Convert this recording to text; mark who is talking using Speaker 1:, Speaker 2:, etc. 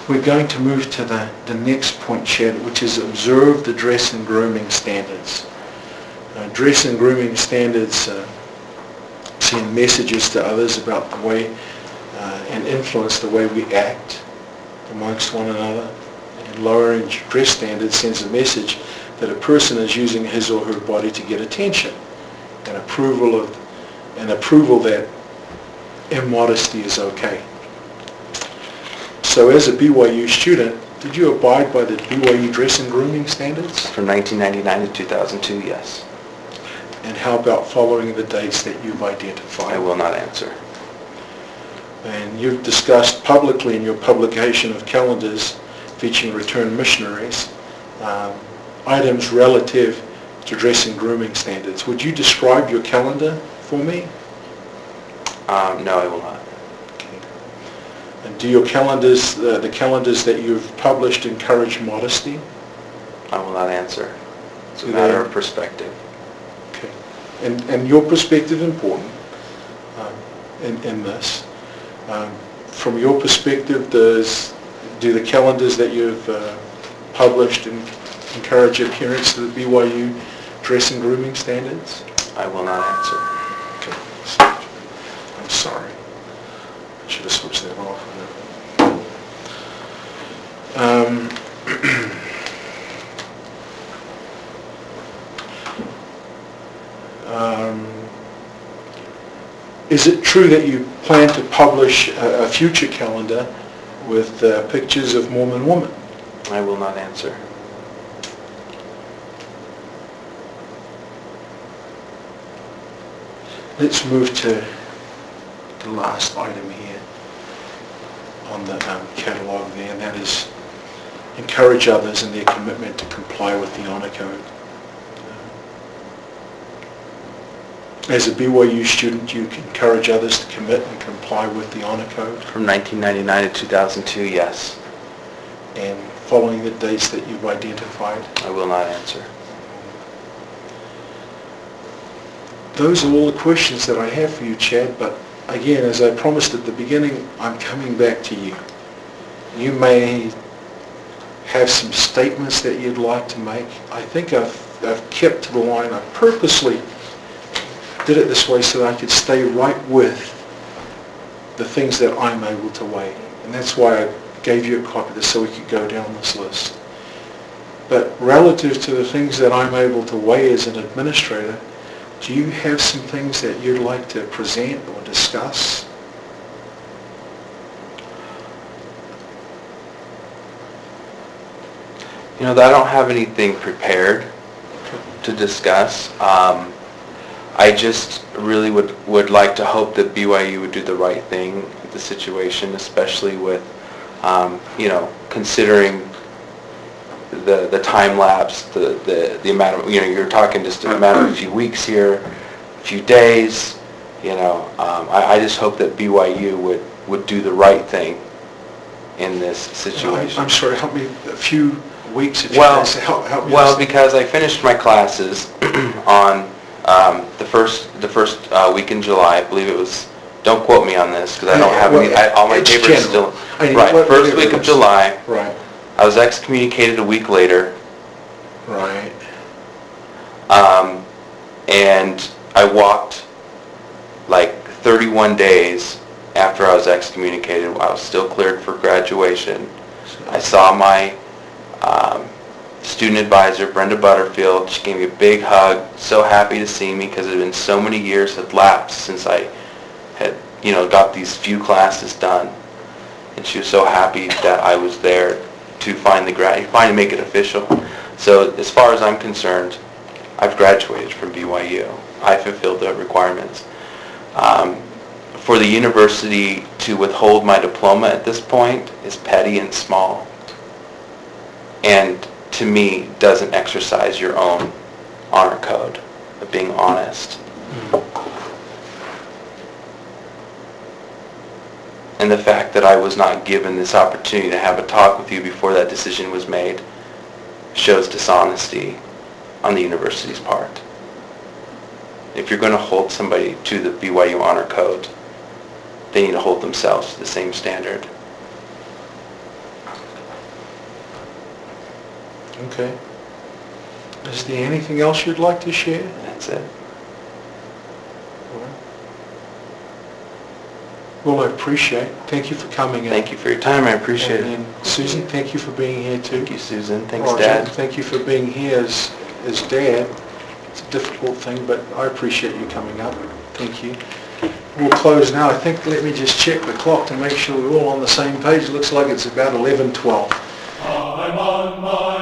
Speaker 1: We're going to move to the next point, Chad, which is observe the dress and grooming standards. Dress and grooming standards send messages to others about the way and influence the way we act amongst one another. And lowering dress standards sends a message that a person is using his or her body to get attention and approval that immodesty is okay. So as a BYU student, did you abide by the BYU dress and grooming standards?
Speaker 2: From 1999 to 2002, yes.
Speaker 1: And how about following the dates that you've identified?
Speaker 2: I will not answer.
Speaker 1: And you've discussed publicly in your publication of calendars featuring returned missionaries items relative to dress and grooming standards. Would you describe your calendar for me?
Speaker 2: No, I will not.
Speaker 1: Okay. And do your calendars, the calendars that you've published, encourage modesty?
Speaker 2: I will not answer. It's a matter of perspective.
Speaker 1: Okay. And your perspective important in this. From your perspective, do the calendars that you've published encourage adherence to the BYU dress and grooming standards?
Speaker 2: I will not answer.
Speaker 1: Okay. I'm sorry. I should have switched that off. Is it true that you plan to publish a future calendar with pictures of Mormon women?
Speaker 2: I will not answer.
Speaker 1: Let's move to the last item here on the catalogue there, and that is encourage others in their commitment to comply with the Honor Code. As a BYU student, you can encourage others to commit and comply with the Honor Code.
Speaker 2: From 1999 to 2002, yes.
Speaker 1: And following the dates that you've identified.
Speaker 2: I will not answer.
Speaker 1: Those are all the questions that I have for you, Chad, but again, as I promised at the beginning, I'm coming back to you. You may have some statements that you'd like to make. I think I've kept to the line. I purposely did it this way so that I could stay right with the things that I'm able to weigh. And that's why I gave you a copy of this so we could go down this list. But relative to the things that I'm able to weigh as an administrator, do you have some things that you'd like to present or discuss?
Speaker 2: You know, I don't have anything prepared to discuss. I just really would like to hope that BYU would do the right thing in the situation, especially with, considering the time lapse, the amount of, you're talking just a matter of a few weeks here, a few days, I just hope that BYU would do the right thing in this situation.
Speaker 1: I'm sorry, help me, a few weeks, help me.
Speaker 2: Well, because I finished my classes on the first week in July. I believe it was. Don't quote me on this because I don't have any. All my papers
Speaker 1: general.
Speaker 2: still. Right. First week of July.
Speaker 1: Right.
Speaker 2: I was excommunicated a week later.
Speaker 1: Right.
Speaker 2: And I walked like 31 days after I was excommunicated. I was still cleared for graduation. I saw my student advisor, Brenda Butterfield. She gave me a big hug, so happy to see me because it had been so many years had lapsed since I had, got these few classes done. And she was so happy that I was there to finally make it official. So as far as I'm concerned, I've graduated from BYU. I fulfilled the requirements. For the university to withhold my diploma at this point is petty and small. And to me, doesn't exercise your own honor code of being honest. And the fact that I was not given this opportunity to have a talk with you before that decision was made shows dishonesty on the university's part. If you're going to hold somebody to the BYU honor code, they need to hold themselves to the same standard.
Speaker 1: Okay. Is there anything else you'd like to share?
Speaker 2: That's it.
Speaker 1: Well, I appreciate it. Thank you for coming in.
Speaker 2: Thank you for your time. I appreciate it.
Speaker 1: And Susan, thank you for being here too.
Speaker 2: Thank you, Susan. Thanks,
Speaker 1: Roger,
Speaker 2: Dad.
Speaker 1: thank you for being here as Dad. It's a difficult thing, but I appreciate you coming up. Thank you. We'll close now. I think, let me just check the clock to make sure we're all on the same page. It looks like it's about 11:12.
Speaker 3: I'm on my